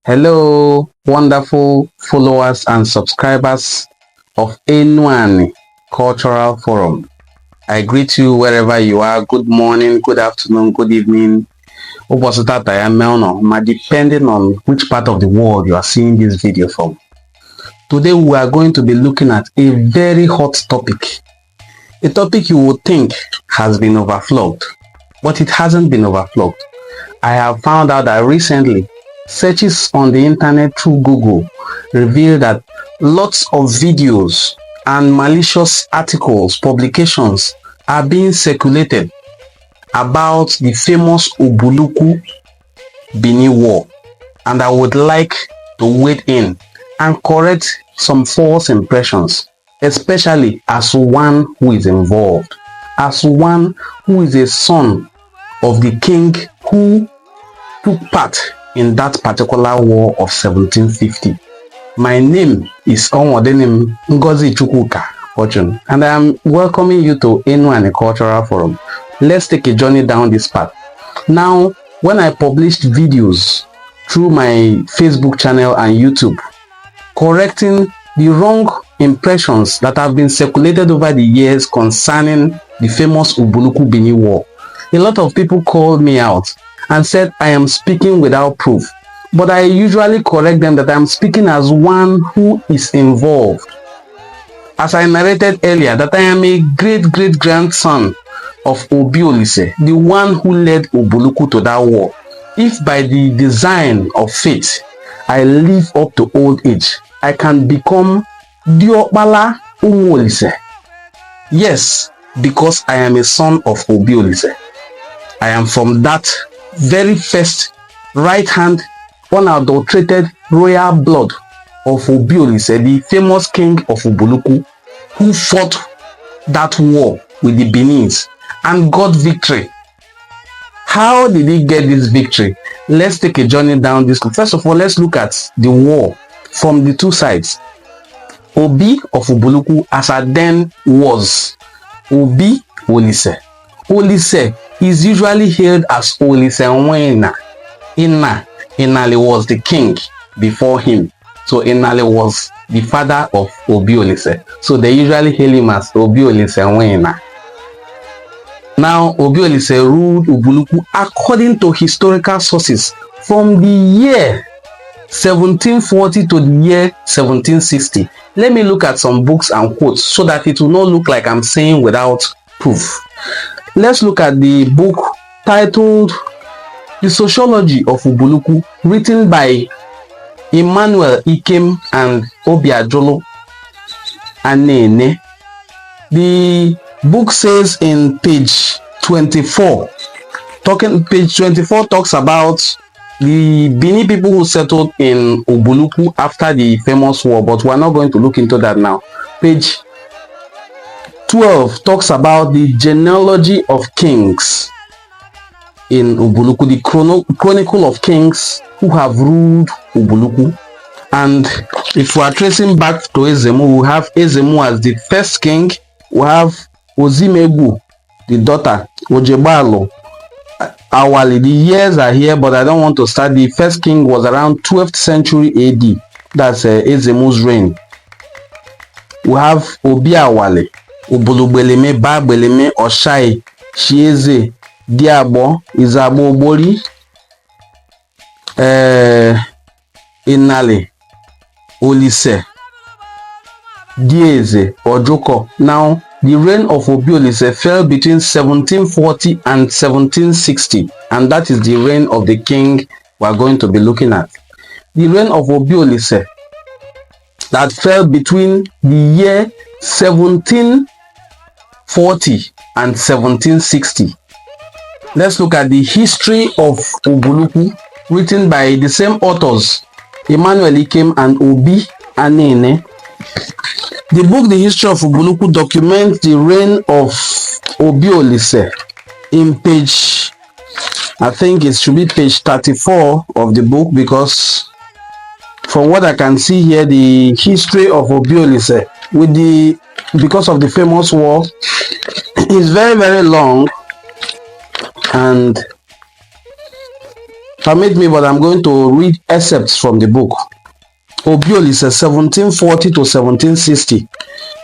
Hello, wonderful followers and subscribers of Enuani Cultural Forum. I greet you wherever you are. Good morning, good afternoon, good evening. Depending on which part of the world you are seeing this video from. Today we are going to be looking at a very hot topic. A topic you would think has been overflowed, but it hasn't been overflowed. I have found out that recently searches on the internet through Google reveal that lots of videos and malicious articles, publications are being circulated about the famous Ubulu-Uku Benin War, and I would like to wade in and correct some false impressions, especially as one who is involved, as one who is a son of the king who took part in that particular war of 1750. My name is Onwodenim Ngozi Chukwuka Fortune, and I am welcoming you to Enuani Cultural Forum. Let's take a journey down this path. Now, when I published videos through my Facebook channel and YouTube, correcting the wrong impressions that have been circulated over the years concerning the famous Ubulu-Uku Benin War, a lot of people called me out and said I am speaking without proof, but I usually correct them that I am speaking as one who is involved. As I narrated earlier, that I am a great-great-grandson of Obi-Olise, the one who led Ubulu-Uku to that war. If by the design of fate I live up to old age, I can become Diokbala Umu-Olise. Yes, because I am a son of Obi-Olise. I am from that very first right-hand unadulterated royal blood of Obi-Olise, the famous king of Ubulu-Uku, who fought that war with the Benins and got victory. How did he get this victory? Let's take a journey down this. First of all, let's look at the war from the two sides. Obi of Ubulu-Uku, as I then was Obi-Olise. Olise is usually hailed as Olise Nwena. Inale was the king before him. So Inale was the father of Obi-Olise. So they usually hail him as Obi-Olise Nwena. Now, Obi-Olise ruled Ubulu-Uku according to historical sources from the year 1740 to the year 1760. Let me look at some books and quotes so that it will not look like I'm saying without proof. Let's look at the book titled The Sociology of Ubulu-Uku, written by Emmanuel Ikem and Obiajolo Anene. The book says in page 24, page 24 talks about the Bini people who settled in Ubulu-Uku after the famous war, but we're not going to look into that now. Page 12 talks about the genealogy of kings in Ubulu-Uku, the chronicle of kings who have ruled Ubulu-Uku. And if we are tracing back to Ezemu, we have Ezemu as the first king. We have Ozimegu, the daughter, Ojebalo, Awali. The years are here, but I don't want to start. The first king was around 12th century AD. That's Ezemu's reign. We have Obi Awale, Ubulu-Beleme, Ba-Beleme, Oshai, Chieze, Diabo, Izabo Obori, Inale, Olise, Dieze, Ojoko. Now, the reign of Obi-Olise fell between 1740 and 1760, and that is the reign of the king we are going to be looking at. The reign of Obi-Olise that fell between the year 1740 and 1760. Let's look at the history of Ubulu-Uku, written by the same authors, Emmanuel Ikem and Obi Anene. The book The History of Ubulu-Uku documents the reign of Obi-Olise in page, I think it should be page 34 of the book, because from what I can see here, the history of Obi-Olise because of the famous war is very long, and Permit me, but I'm going to read excerpts from the book. Obiolise, 1740 to 1760.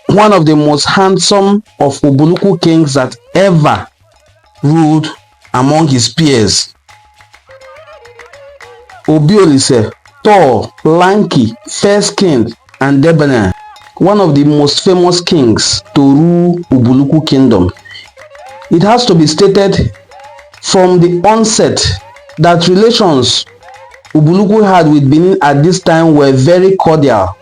One of the most handsome of Ubulu-Uku kings that ever ruled among his peers. Obiolise, tall, lanky, fair-skinned, and debonair. One of the most famous kings to rule Ubulu-Uku kingdom. It has to be stated from the onset that relations Ubulu-Uku had with Benin at this time were very cordial,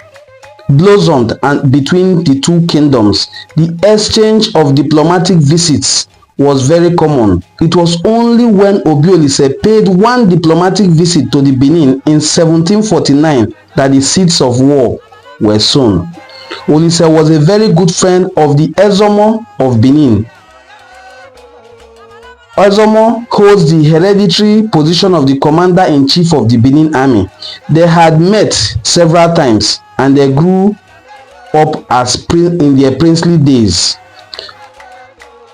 blossomed and between the two kingdoms. The exchange of diplomatic visits was very common. It was only when Obiolise paid one diplomatic visit to the Benin in 1749 that the seeds of war were sown. Olise was a very good friend of the Ezomo of Benin. Ezomo holds the hereditary position of the commander-in-chief of the Benin army. They had met several times and they grew up as in their princely days.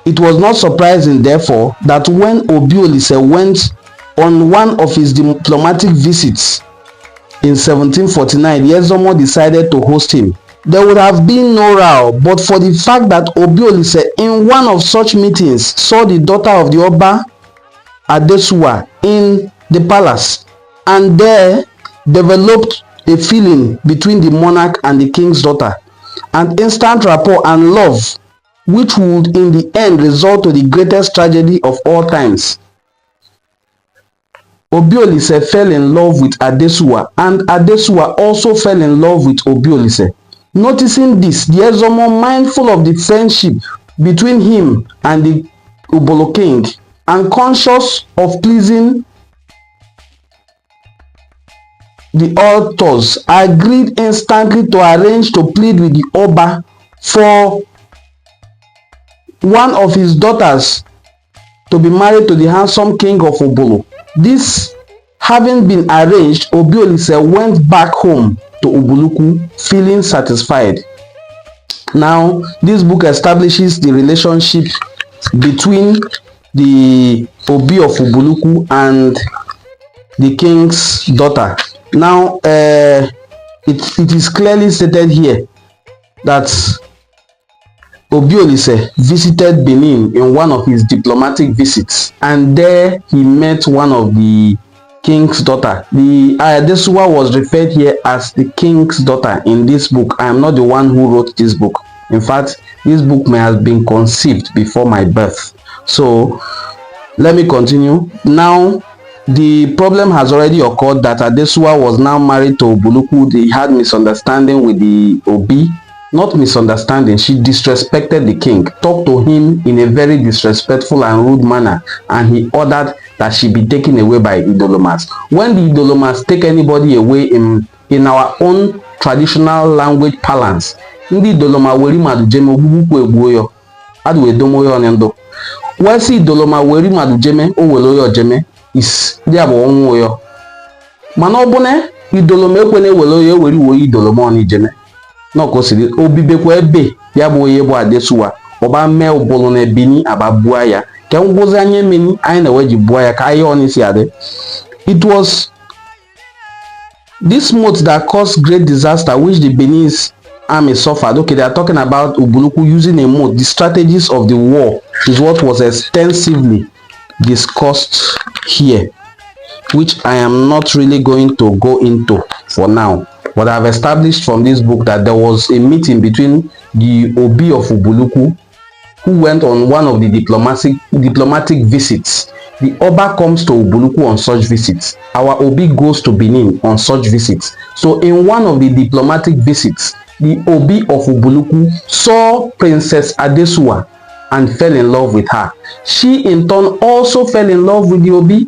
It was not surprising, therefore, that when Obiolise went on one of his diplomatic visits in 1749, the Ezomo decided to host him. There would have been no row but for the fact that Obiolise in one of such meetings saw the daughter of the Oba, Adesuwa, in the palace, and there developed a feeling between the monarch and the king's daughter, an instant rapport and love which would in the end result to the greatest tragedy of all times. Obiolise fell in love with Adesuwa and Adesuwa also fell in love with Obiolise. Noticing this, the Ezomo, mindful of the friendship between him and the Ubulu king and conscious of pleasing the authors, agreed instantly to arrange to plead with the Oba for one of his daughters to be married to the handsome king of Ubulu. This having been arranged, Obiolise went back home to Ubulu-Uku feeling satisfied. Now, this book establishes the relationship between the Obi of Ubulu-Uku and the king's daughter. Now, it is clearly stated here that Obiolise visited Benin in one of his diplomatic visits, and there he met one of the king's daughter. The Adesuwa was referred here as the king's daughter in this book. I am not the one who wrote this book. In fact, this book may have been conceived before my birth. So let me continue. Now, the problem has already occurred that Adesuwa was now married to Ubulu-Uku. They had misunderstanding with the Obi. Not misunderstanding, she disrespected the king, talked to him in a very disrespectful and rude manner, and he ordered that she be taken away by Idolomas. When the Idolomas take anybody away in our own traditional language parlance, ndị Idoloma weri madu jeme ogbugbu egbuo yo adu edomo yo nendo. Wesi Idoloma weri madu jeme o welo yo jeme is ndị abo onwo yo. Mana obune Idoloma ekwene welo yo weri wo Idoloma oni jeme. No kosiri obibekwa ebe ya bụ onye bụ Adesuwa ọba mee Ubulu na Benin ababua ya ke ngwozi anye meni anyị na weji bua ya ka ayi oni si ade. It was this moat that caused great disaster which the Benin's army suffered. Okay, they are talking about Ubulu-Uku using a moat. The strategies of the war is what was extensively discussed here, which I am not really going to go into for now. But I have established from this book that there was a meeting between the Obi of Ubulu-Uku, who went on one of the diplomatic visits. The Oba comes to Ubulu-Uku on such visits. Our Obi goes to Benin on such visits. So in one of the diplomatic visits, the Obi of Ubulu-Uku saw Princess Adesuwa and fell in love with her. She in turn also fell in love with the Obi,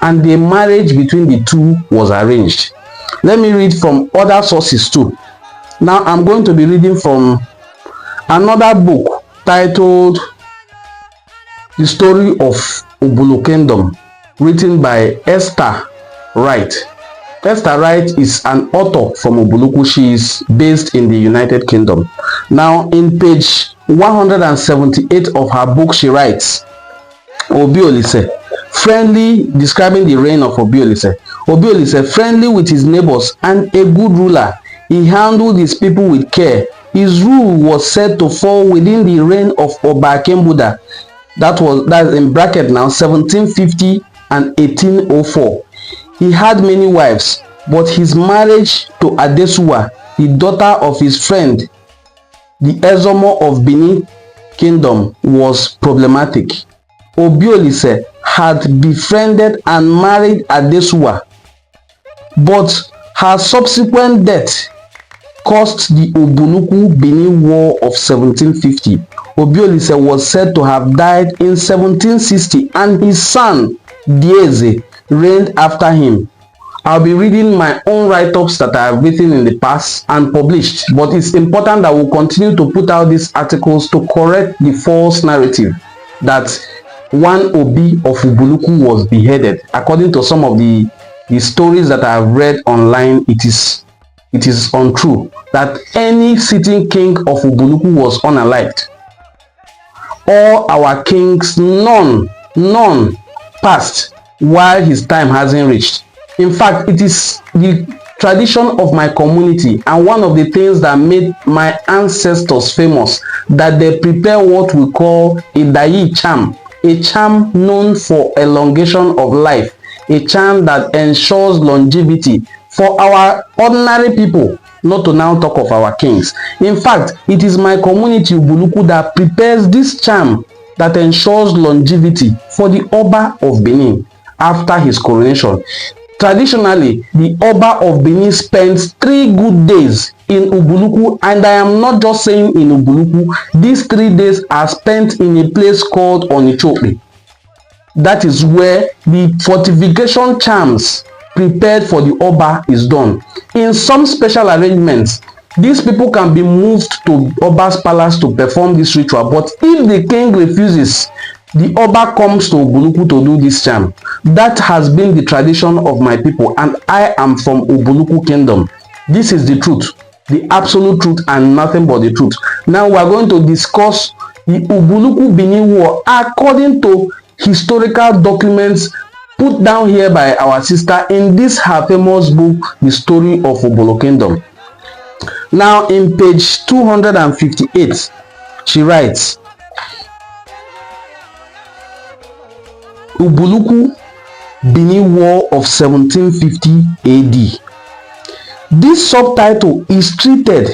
and the marriage between the two was arranged. Let me read from other sources too. Now I'm going to be reading from another book titled The Story of Ubulu Kingdom, written by Esther Wright. Esther Wright is an author from Ubulu-Uku. She is based in the United Kingdom. Now in page 178 of her book she writes, Obiolise, friendly, describing the reign of Obiolise. Obiolise, friendly with his neighbors and a good ruler. He handled his people with care. His rule was said to fall within the reign of Oba Akembuda. That's in bracket now 1750 and 1804. He had many wives, but his marriage to Adesuwa, the daughter of his friend, the Ezomo of Benin Kingdom, was problematic. Obiolise had befriended and married Adesuwa, but her subsequent death caused the Ubulu-Uku Benin War of 1750. Obiolise was said to have died in 1760 and his son Diese reigned after him. I'll be reading my own write-ups that I have written in the past and published, but it's important that we'll continue to put out these articles to correct the false narrative that one Obi of Ubulu-Uku was beheaded. According to some of the stories that I have read online, it is untrue that any sitting king of Ubulu-Uku was unalived. All our kings, none passed while his time hasn't reached. In fact, it is the tradition of my community and one of the things that made my ancestors famous that they prepare what we call a dayi charm, a charm known for elongation of life, a charm that ensures longevity for our ordinary people, not to now talk of our kings. In fact, it is my community Ubulu-Uku that prepares this charm that ensures longevity for the Oba of Benin after his coronation. Traditionally, the Oba of Benin spends 3 good days in Ubulu-Uku, and I am not just saying in Ubulu-Uku. These 3 days are spent in a place called Onichope. That is where the fortification charms prepared for the Oba is done. In some special arrangements, these people can be moved to Oba's palace to perform this ritual, but if the king refuses, the Oba comes to Ubulu-Uku to do this charm. That has been the tradition of my people, and I am from Ubulu-Uku Kingdom. This is the truth, the absolute truth, and nothing but the truth. Now we are going to discuss the Ubulu-Uku Benin War according to historical documents put down here by our sister in this her famous book, The Story of Ubulu Kingdom. Now in page 258, she writes, Ubulu-Uku Benin War of 1750 AD. This subtitle is treated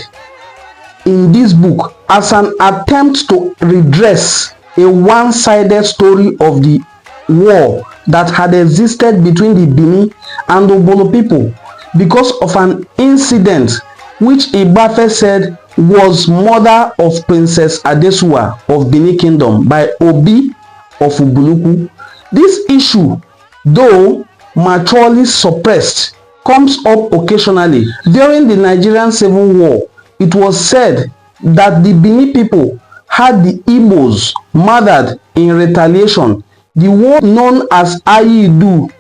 in this book as an attempt to redress a one-sided story of the war that had existed between the Benin and Ubulu people because of an incident which Igbafe said was murder of Princess Adesuwa of Benin Kingdom by Obi of Ubulu-Uku. This issue, though maturely suppressed, comes up occasionally. During the Nigerian Civil War, it was said that the Benin people had the Igbos murdered in retaliation. The war known as Ayidu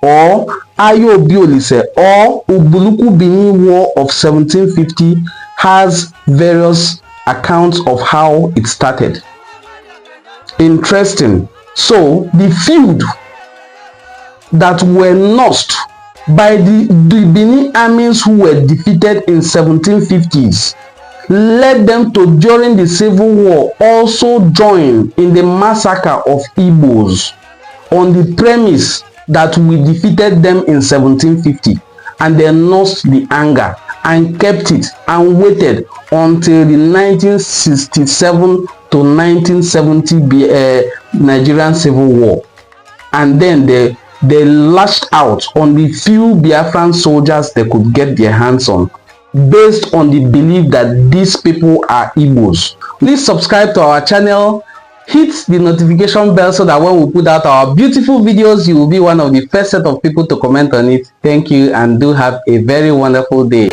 or Ayo-Obiolise or Ubulu-Uku Benin War of 1750 has various accounts of how it started. Interesting. So the feud that were nursed by the Benin armies who were defeated in 1750s led them to, during the Civil War, also join in the massacre of Igbos on the premise that we defeated them in 1750, and they nursed the anger and kept it and waited until the 1967 to 1970 Nigerian Civil War, and then they lashed out on the few Biafran soldiers they could get their hands on, based on the belief that these people are Igbos. Please subscribe to our channel, hit the notification bell so that when we put out our beautiful videos, you will be one of the first set of people to comment on it. Thank you, and do have a very wonderful day.